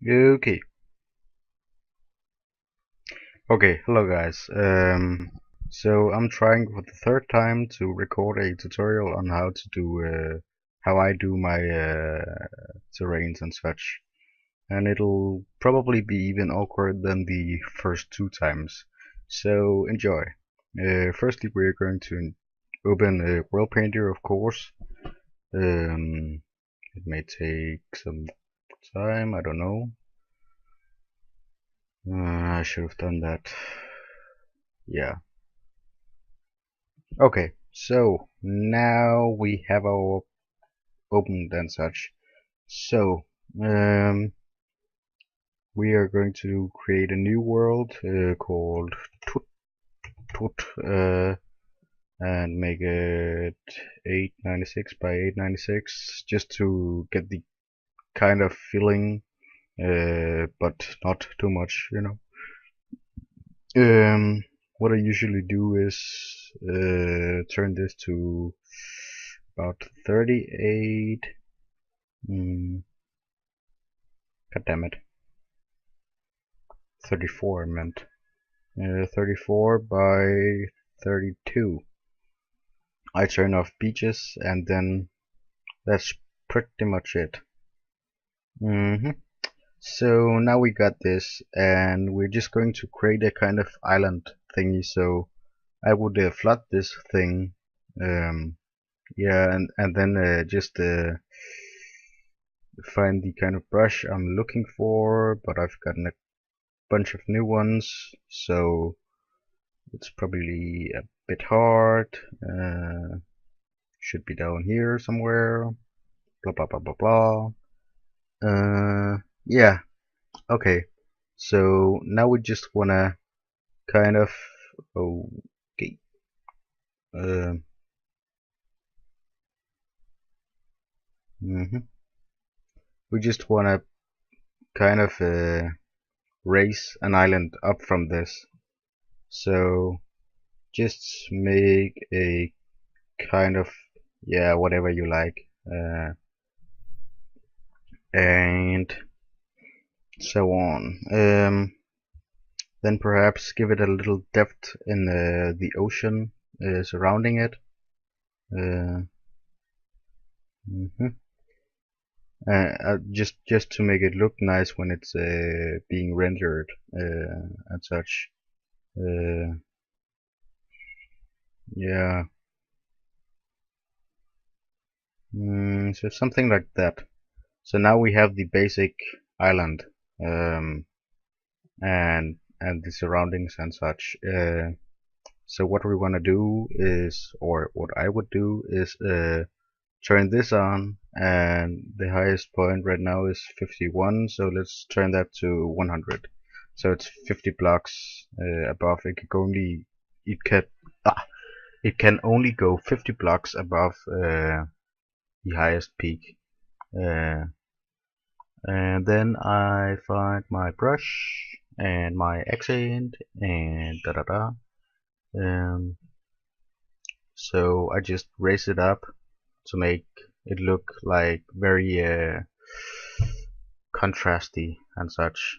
Okay. Okay, hello guys. So I'm trying for the third time to record a tutorial on how to do how I do my terrains and such, and it'll probably be even awkward than the first two times. So enjoy. Firstly, we're going to open a World Painter, of course. It may take some time. I don't know. I should have done that. Yeah. Okay, so now we have our opened and such. So um, we are going to create a new world called Tut Tut and make it 896 by 896 just to get the kind of feeling, but not too much, you know. What I usually do is turn this to about 38. God damn it. 34 I meant. 34 by 32. I turn off beaches and then that's pretty much it. So now we got this and we're just going to create a kind of island thingy. So I would flood this thing. Yeah, and then just find the kind of brush I'm looking for, but I've gotten a bunch of new ones, so it's probably a bit hard. Should be down here somewhere. Blah blah blah blah blah. Yeah. Okay. So now we just wanna kind of okay. Uh, we just wanna kind of raise an island up from this. So just make a kind of, yeah, whatever you like. And so on. Then perhaps give it a little depth in the ocean surrounding it. Uh, mhm. Just to make it look nice when it's being rendered and such. Uh, yeah, so something like that. So now we have the basic island um, and the surroundings and such. So what we want to do is, or what I would do is turn this on, and the highest point right now is 51, so let's turn that to 100. So it's 50 blocks above. It can ah, it can only go 50 blocks above the highest peak. Uh, and then I find my brush and my accent and da da da. Um, so I just raise it up to make it look like very contrasty and such.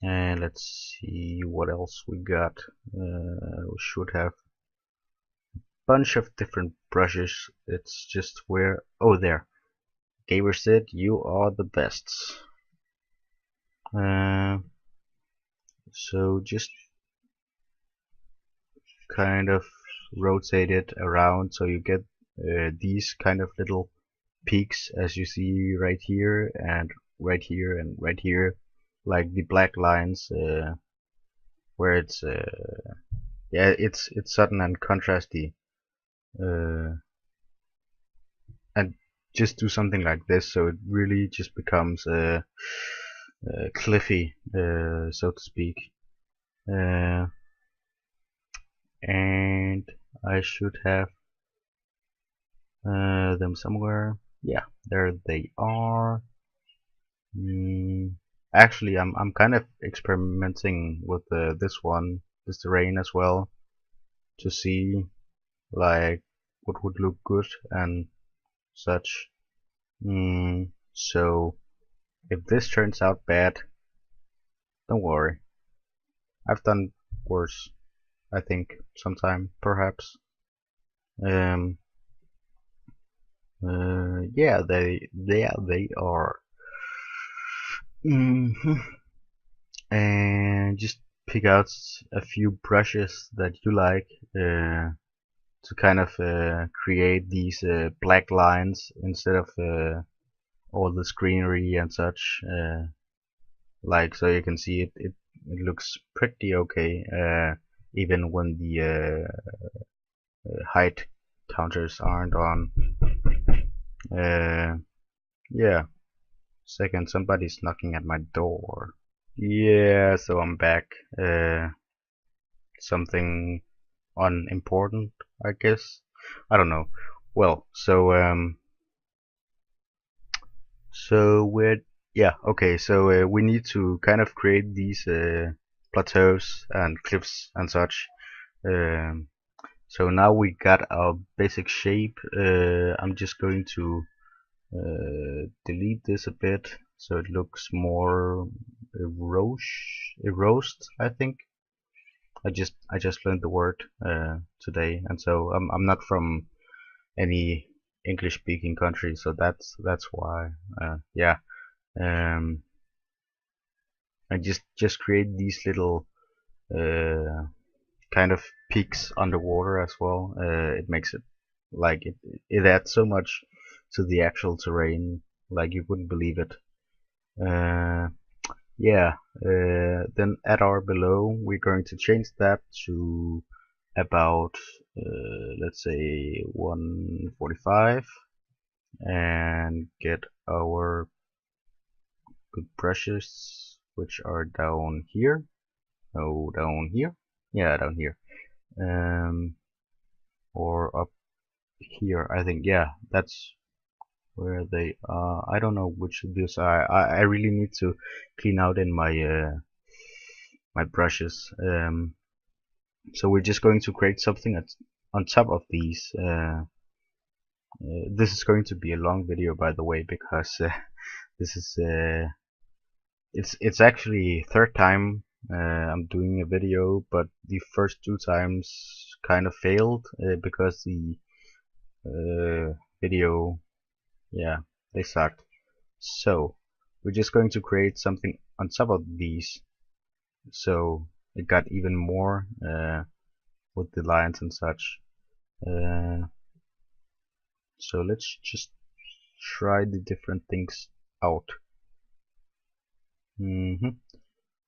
And let's see what else we got. We should have a bunch of different brushes. It's just where, oh, there. Gamer said you are the best. Uh, so just kind of rotate it around so you get these kind of little peaks as you see right here and right here and right here, like the black lines where it's yeah, it's sudden and contrasty, uh, and just do something like this so it really just becomes cliffy, so to speak. uh, and I should have them somewhere. Yeah, there they are. Mm, Actually, I'm kind of experimenting with this terrain as well, to see like what would look good and such. So If this turns out bad, don't worry. I've done worse, I think, sometime, perhaps. Um, yeah, they are. And just pick out a few brushes that you like to kind of create these black lines instead of all this greenery and such. Like, so you can see it looks pretty okay, even when the height counters aren't on. Yeah. Second, somebody's knocking at my door. Yeah, so I'm back. Something unimportant, I guess. I don't know. Well, so we're yeah, okay. So we need to kind of create these plateaus and cliffs and such. Um, so now we got our basic shape. I'm just going to delete this a bit so it looks more erosed, I think. I just learned the word today, and so I'm not from any English speaking country, so that's why. Yeah. Um, I just create these little uh, kind of peaks underwater as well. It makes it like it adds so much to the actual terrain, like you wouldn't believe it. Uh, yeah. Then at our below, we're going to change that to about let's say 145, and get our good brushes, which are down here. No, down here. Yeah, down here. Um, or up here. I think. Yeah, that's where they are. I don't know which of these I really need to clean out in my my brushes. So we're just going to create something on top of these. This is going to be a long video, by the way, because this is it's actually third time I'm doing a video, but the first two times kind of failed because the video, yeah, they sucked. So we're just going to create something on top of these, so it got even more with the lines and such. So let's just try the different things out.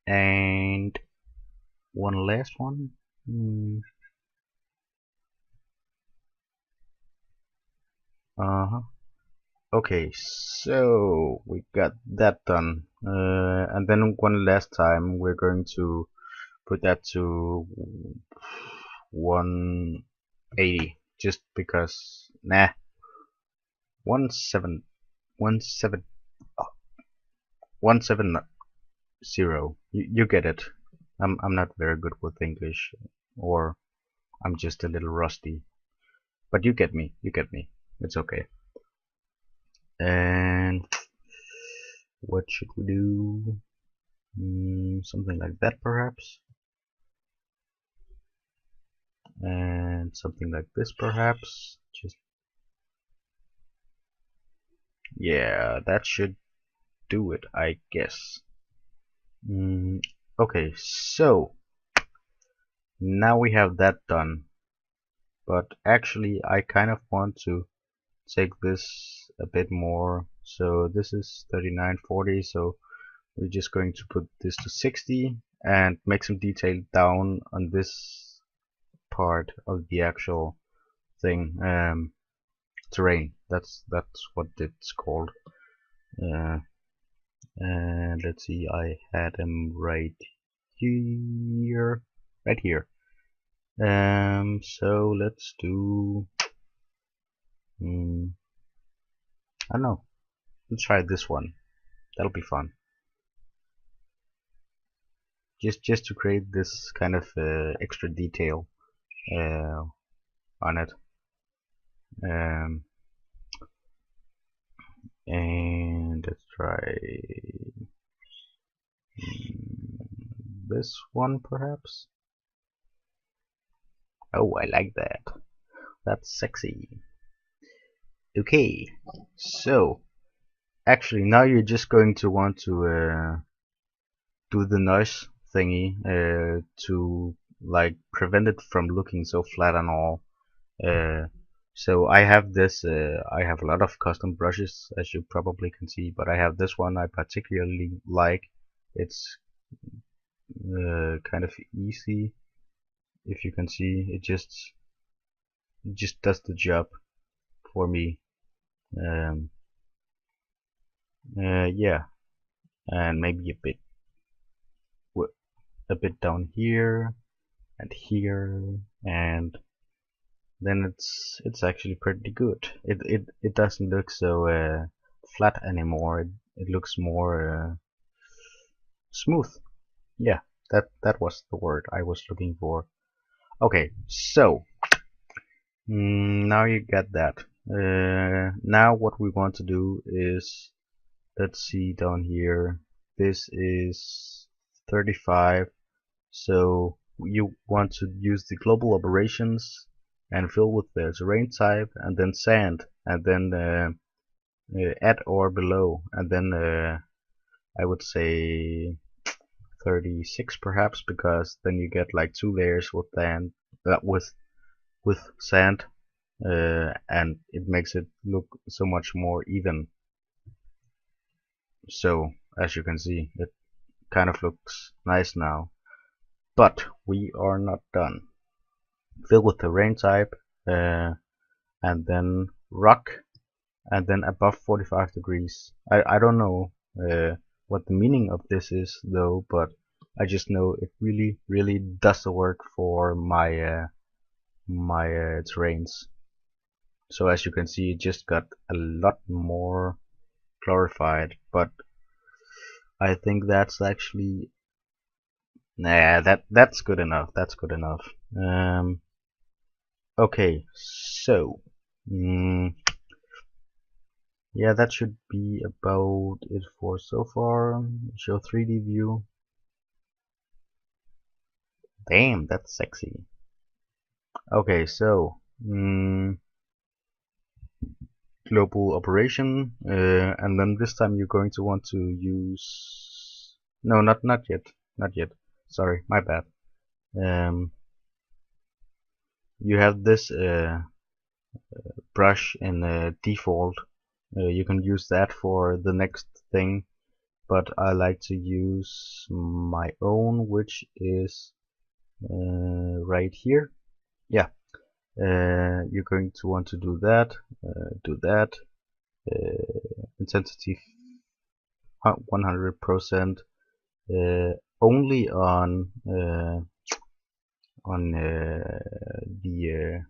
And one last one. Okay, so we got that done. And then one last time we're going to put that to 180, just because, nah, 17, 17, 170. You get it. I'm not very good with English, or I'm just a little rusty. But you get me. You get me. It's okay. And what should we do? Something like that, perhaps. And something like this, perhaps. Just, yeah, that should do it, I guess. Okay, so now we have that done, but actually I kind of want to take this a bit more. So this is 3940, so we're just going to put this to 60 and make some detail down on this part of the actual thing. Terrain, that's what it's called. And let's see, I had them right here, right here. So let's do, I don't know, let's try this one. That'll be fun. Just to create this kind of extra detail on it. And let's try this one perhaps. Oh, I like that. That's sexy. Okay, so actually now you're just going to want to do the noise thingy to like prevent it from looking so flat and all. Uh, so I have this, I have a lot of custom brushes as you probably can see, but I have this one I particularly like. It's kind of easy, if you can see. It just does the job for me. Um, yeah, and maybe a bit down here and here, and then it's actually pretty good. It doesn't look so flat anymore. It looks more smooth. Yeah, that was the word I was looking for. Okay, so now you get that. Now what we want to do is, let's see down here. This is 35. So you want to use the global operations and fill with the terrain type, and then sand, and then at or below, and then I would say 36 perhaps, because then you get like 2 layers with sand, with sand, and it makes it look so much more even. So as you can see, it kind of looks nice now. But we are not done. Fill with terrain type, and then rock, and then above 45 degrees. I don't know what the meaning of this is though, but I just know it really does the work for my terrains. So as you can see, it just got a lot more glorified, but I think that's actually, nah, that's good enough. That's good enough. Okay, so yeah, that should be about it for so far. Show 3D view. Damn, that's sexy. Okay, so global operation, and then this time you're going to want to use, no, not yet, not yet. Sorry, my bad. You have this brush in default. You can use that for the next thing, but I like to use my own, which is right here. Yeah, you're going to want to do that. Intensity 100%, only on the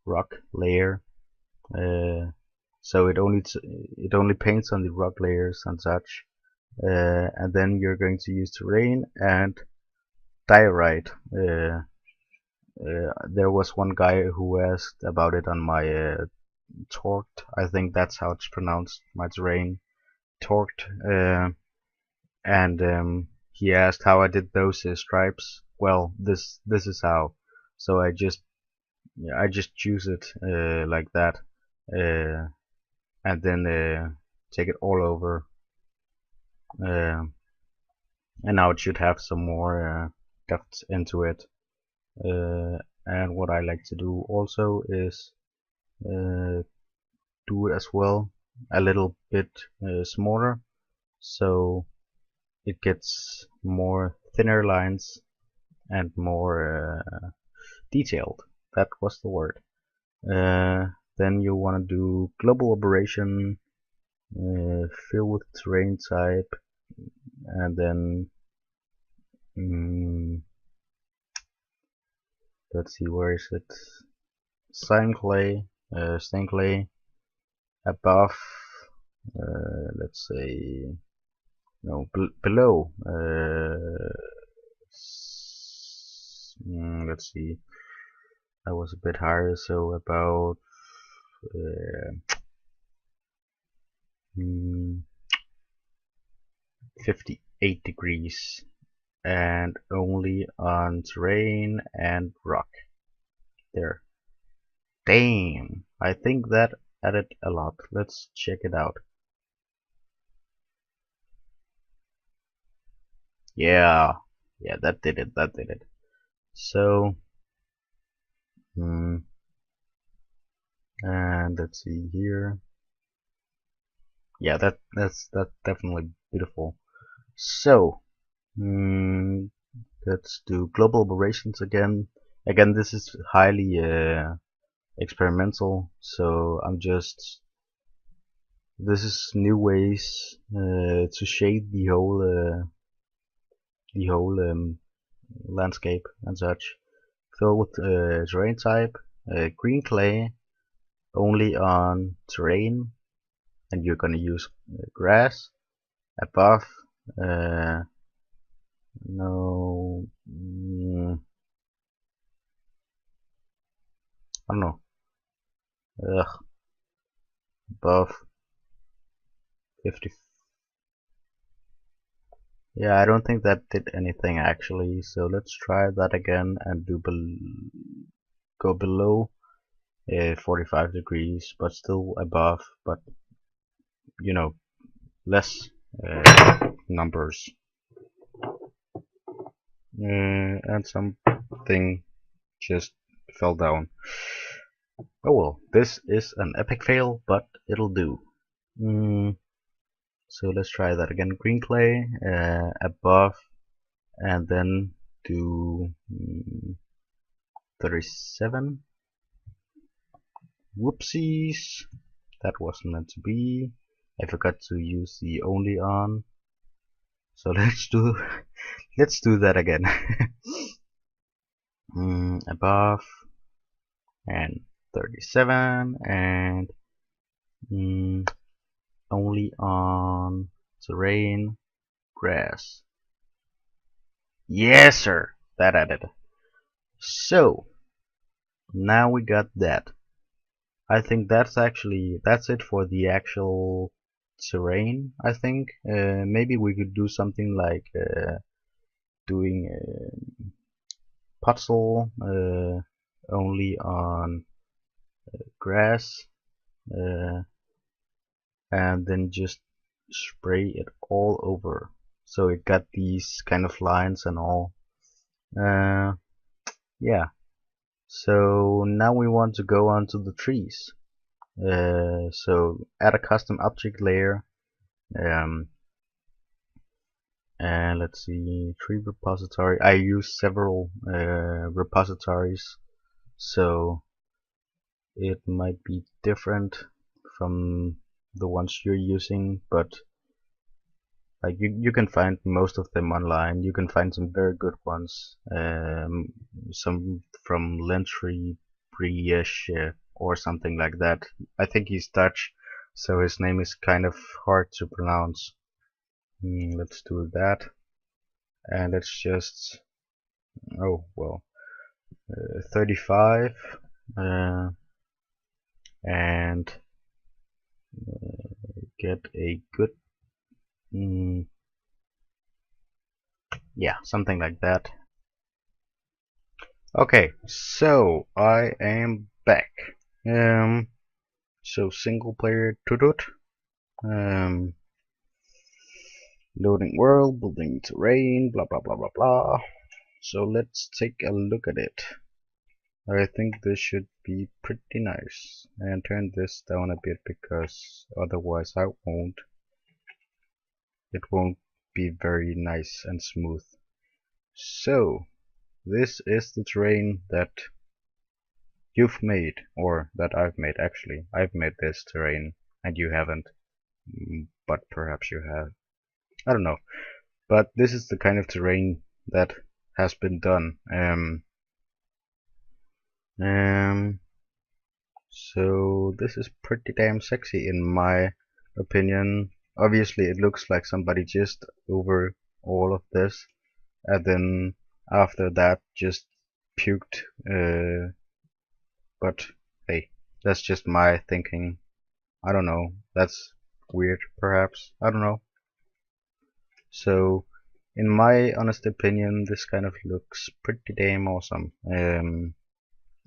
rock layer. So it only paints on the rock layers and such. And then you're going to use terrain and diorite. There was one guy who asked about it on my torqued, I think that's how it's pronounced, my terrain, torqued, and he asked how I did those stripes. Well, this is how. So I just choose it like that, and then take it all over, and now it should have some more depth into it. And what I like to do also is do it as well a little bit smaller, so it gets more thinner lines and more detailed. That was the word. Then you want to do global operation, fill with terrain type, and then let's see, where is it? Sand clay, sand clay above, let's say, no, below, let's see, I was a bit higher, so about 58 degrees, and only on terrain and rock. There. Damn, I think that added a lot. Let's check it out. Yeah, yeah, that did it, that did it. So, and let's see here. Yeah, that's definitely beautiful. So, let's do global operations again. Again, this is highly experimental, so this is new ways to shade the whole landscape and such. Fill with terrain type, green clay, only on terrain, and you're gonna use grass. Above, no, I don't know. Ugh, above 50. Yeah, I don't think that did anything actually. So let's try that again and go below 45 degrees, but still above, but you know, less numbers. And something just fell down. Oh well, this is an epic fail, but it'll do. So let's try that again. Green clay above, and then do 37. Whoopsies, that wasn't meant to be. I forgot to use the only on. So let's do that again. Above and 37 and only on terrain grass. Yes, sir. That added. So now we got that. I think that's it for the actual terrain. I think maybe we could do something like doing puzzle only on grass, and then just spray it all over, so it got these kind of lines and all. Yeah. So now we want to go on to the trees. So add a custom object layer, and let's see, tree repository. I use several repositories, so it might be different from the ones you're using, but like you can find most of them online. You can find some very good ones, some from Lentry Briesch or something like that. I think he's Dutch, so his name is kind of hard to pronounce. Let's do that, and let's just, oh well, 35 and get a good, yeah, something like that. Okay, so I am back. So single player tutut. Loading world, building terrain, blah blah blah blah blah. So let's take a look at it. I think this should be pretty nice, and turn this down a bit because otherwise it won't be very nice and smooth. So this is the terrain that you've made, or that I've made. Actually, I've made this terrain and you haven't, but perhaps you have. I don't know, but this is the kind of terrain that has been done. So this is pretty damn sexy in my opinion. Obviously it looks like somebody just over all of this and then after that just puked, but hey, that's just my thinking. I don't know, that's weird perhaps, I don't know. So in my honest opinion, this kind of looks pretty damn awesome.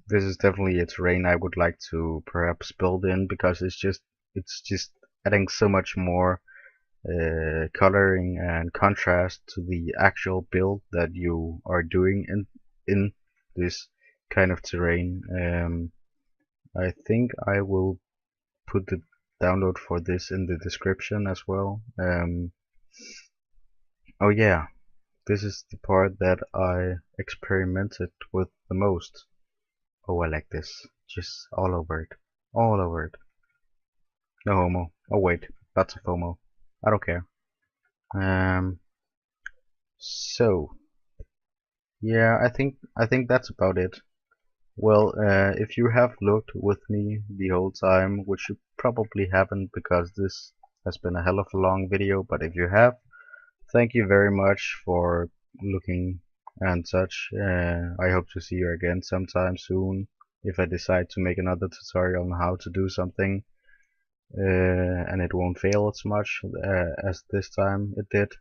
This is definitely a terrain I would like to perhaps build in, because it's just adding so much more coloring and contrast to the actual build that you are doing in this kind of terrain. I think I will put the download for this in the description as well. Oh yeah, this is the part that I experimented with the most. Oh, I like this. Just all over it. All over it. No homo. Oh wait, lots of homo. I don't care. Um, so yeah, I think that's about it. Well, if you have looked with me the whole time, which you probably haven't because this has been a hell of a long video, but if you have, thank you very much for looking and such. I hope to see you again sometime soon if I decide to make another tutorial on how to do something, and it won't fail as much as this time it did.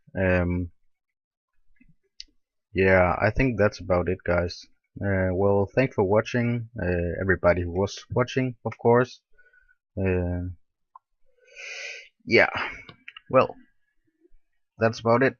Yeah, I think that's about it, guys. Well, thanks for watching, everybody who was watching, of course. Yeah, well, that's about it.